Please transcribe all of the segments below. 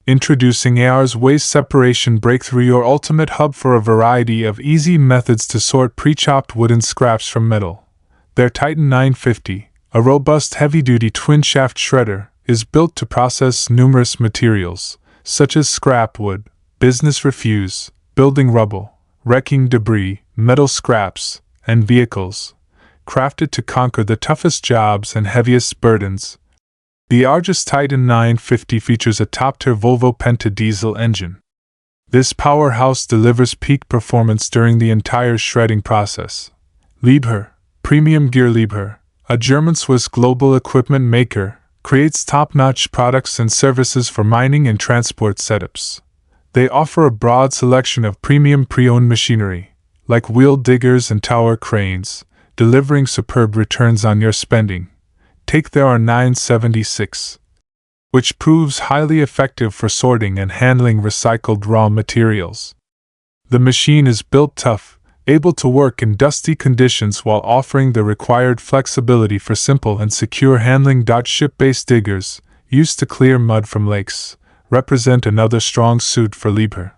Introducing AR's Waste Separation Breakthrough, your ultimate hub for a variety of easy methods to sort pre-chopped wooden scraps from metal. Their Titan 950, a robust heavy-duty twin-shaft shredder, is built to process numerous materials, such as scrap wood, business refuse, building rubble, wrecking debris, metal scraps, and vehicles, crafted to conquer the toughest jobs and heaviest burdens. The Argus Titan 950 features a top-tier Volvo Penta diesel engine. This powerhouse delivers peak performance during the entire shredding process. Liebherr, Premium Gear. Liebherr, a German-Swiss global equipment maker, creates top-notch products and services for mining and transport setups. They offer a broad selection of premium pre-owned machinery, like wheel diggers and tower cranes, delivering superb returns on your spending. Take their R976, which proves highly effective for sorting and handling recycled raw materials. The machine is built tough, able to work in dusty conditions while offering the required flexibility for simple and secure handling. Ship-based diggers, used to clear mud from lakes, represent another strong suit for Liebherr.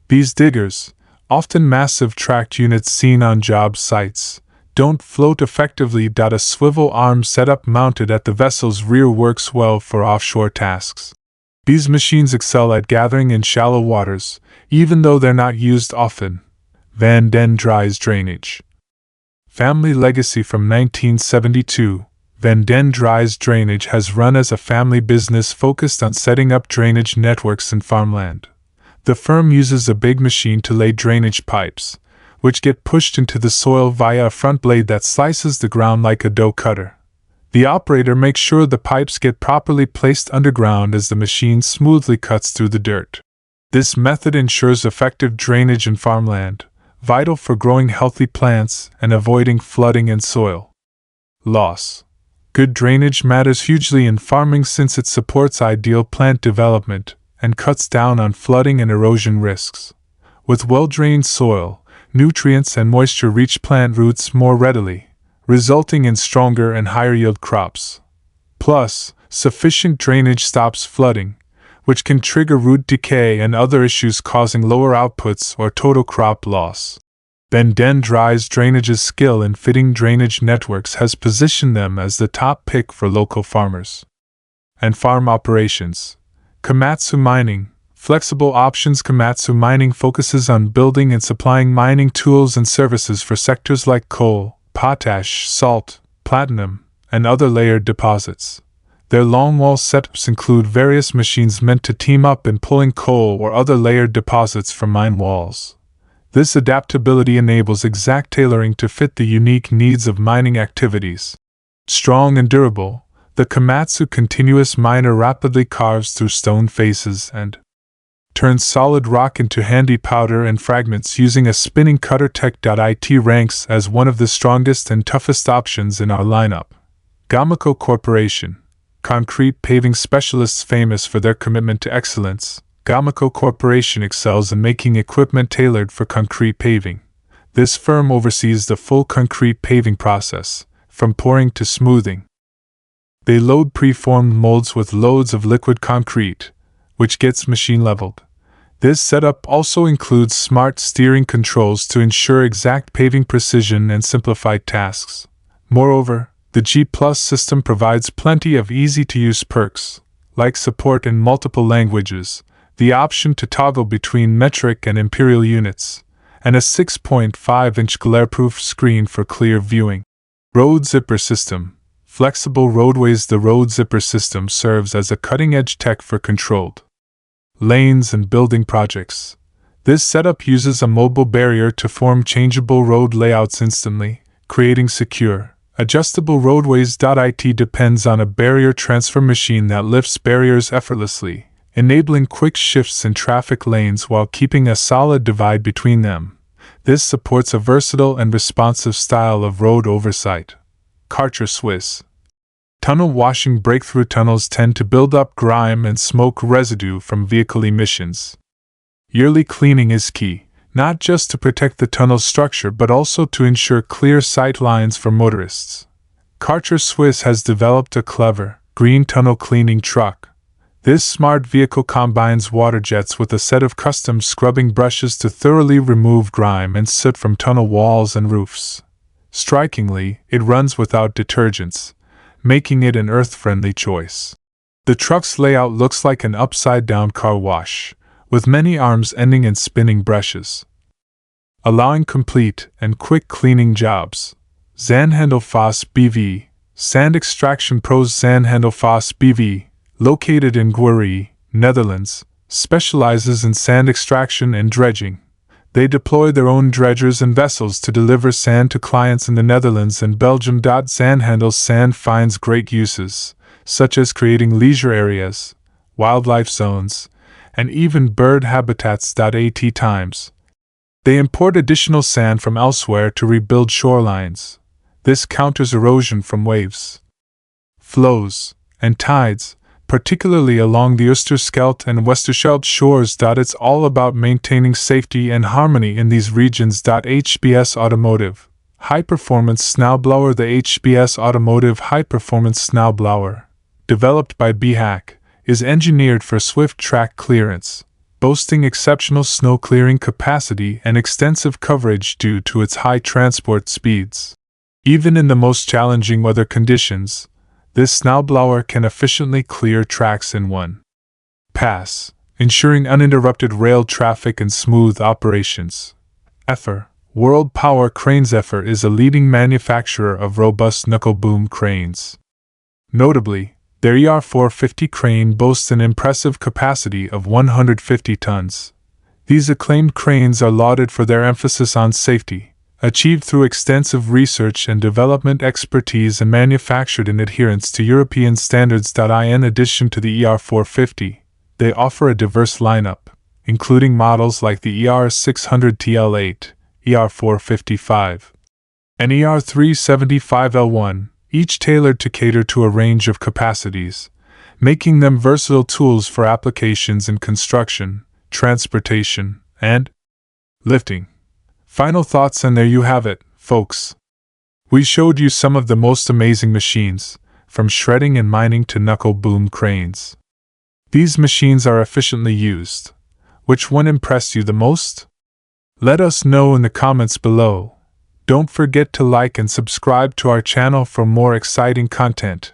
These diggers, often massive tracked units seen on job sites, don't float effectively. A swivel arm setup mounted at the vessel's rear works well for offshore tasks. These machines excel at gathering in shallow waters, even though they're not used often. Van den Dries Drainage. Family legacy. From 1972, Van den Dries Drainage has run as a family business focused on setting up drainage networks in farmland. The firm uses a big machine to lay drainage pipes, which get pushed into the soil via a front blade that slices the ground like a dough cutter. The operator makes sure the pipes get properly placed underground as the machine smoothly cuts through the dirt. This method ensures effective drainage in farmland, vital for growing healthy plants and avoiding flooding and soil loss. Good drainage matters hugely in farming since it supports ideal plant development and cuts down on flooding and erosion risks. With well-drained soil, nutrients and moisture reach plant roots more readily, resulting in stronger and higher-yield crops. Plus, sufficient drainage stops flooding, which can trigger root decay and other issues causing lower outputs or total crop loss. Van den Dries Drainage's skill in fitting drainage networks has positioned them as the top pick for local farmers and farm operations. Komatsu Mining. Flexible Options. Komatsu Mining focuses on building and supplying mining tools and services for sectors like coal, potash, salt, platinum, and other layered deposits. Their longwall setups include various machines meant to team up in pulling coal or other layered deposits from mine walls. This adaptability enables exact tailoring to fit the unique needs of mining activities. Strong and durable, the Komatsu continuous miner rapidly carves through stone faces and turns solid rock into handy powder and fragments using a spinning cutter. Tech.it ranks as one of the strongest and toughest options in our lineup. Gamaco Corporation. Concrete paving specialists famous for their commitment to excellence, Gamaco Corporation excels in making equipment tailored for concrete paving. This firm oversees the full concrete paving process, from pouring to smoothing. They load pre-formed molds with loads of liquid concrete, which gets machine leveled. This setup also includes smart steering controls to ensure exact paving precision and simplified tasks. Moreover, the G+ system provides plenty of easy-to-use perks, like support in multiple languages, the option to toggle between metric and imperial units, and a 6.5-inch glare-proof screen for clear viewing. Road Zipper System. Flexible roadways. The Road Zipper system serves as a cutting-edge tech for controlled lanes and building projects. This setup uses a mobile barrier to form changeable road layouts instantly, creating secure, adjustable roadways. It depends on a barrier transfer machine that lifts barriers effortlessly, enabling quick shifts in traffic lanes while keeping a solid divide between them. This supports a versatile and responsive style of road oversight. Karcher Swiss. Tunnel washing. Breakthrough tunnels tend to build up grime and smoke residue from vehicle emissions. Yearly cleaning is key, not just to protect the tunnel's structure but also to ensure clear sight lines for motorists. Karcher Swiss has developed a clever, green tunnel cleaning truck. This smart vehicle combines water jets with a set of custom scrubbing brushes to thoroughly remove grime and soot from tunnel walls and roofs. Strikingly, it runs without detergents, making it an earth-friendly choice. The truck's layout looks like an upside-down car wash, with many arms ending in spinning brushes, allowing complete and quick cleaning jobs. Zahnhandel Foss BV, Sand Extraction Pros. Zahnhandel Foss BV, located in Guéry, Netherlands, specializes in sand extraction and dredging. They deploy their own dredgers and vessels to deliver sand to clients in the Netherlands and Belgium. Zahnhandel's sand finds great uses, such as creating leisure areas, wildlife zones, and even bird habitats. At times, they import additional sand from elsewhere to rebuild shorelines. This counters erosion from waves, flows, and tides, particularly along the Oosterschelde and Westerschelde shores. It's all about maintaining safety and harmony in these regions. HBS Automotive High Performance Snowblower. The HBS Automotive High Performance Snowblower, developed by BHAC, is engineered for swift track clearance, boasting exceptional snow clearing capacity and extensive coverage due to its high transport speeds. Even in the most challenging weather conditions, this snowblower can efficiently clear tracks in one pass, ensuring uninterrupted rail traffic and smooth operations. Zephyr World Power Cranes. Zephyr is a leading manufacturer of robust knuckle boom cranes. Notably, their ER450 crane boasts an impressive capacity of 150 tons. These acclaimed cranes are lauded for their emphasis on safety, achieved through extensive research and development expertise and manufactured in adherence to European standards. In addition to the ER450, they offer a diverse lineup, including models like the ER600TL8, ER455, and ER375L1, each tailored to cater to a range of capacities, making them versatile tools for applications in construction, transportation, and lifting. Final thoughts, and there you have it, folks. We showed you some of the most amazing machines, from shredding and mining to knuckle boom cranes. These machines are efficiently used. Which one impressed you the most? Let us know in the comments below. Don't forget to like and subscribe to our channel for more exciting content.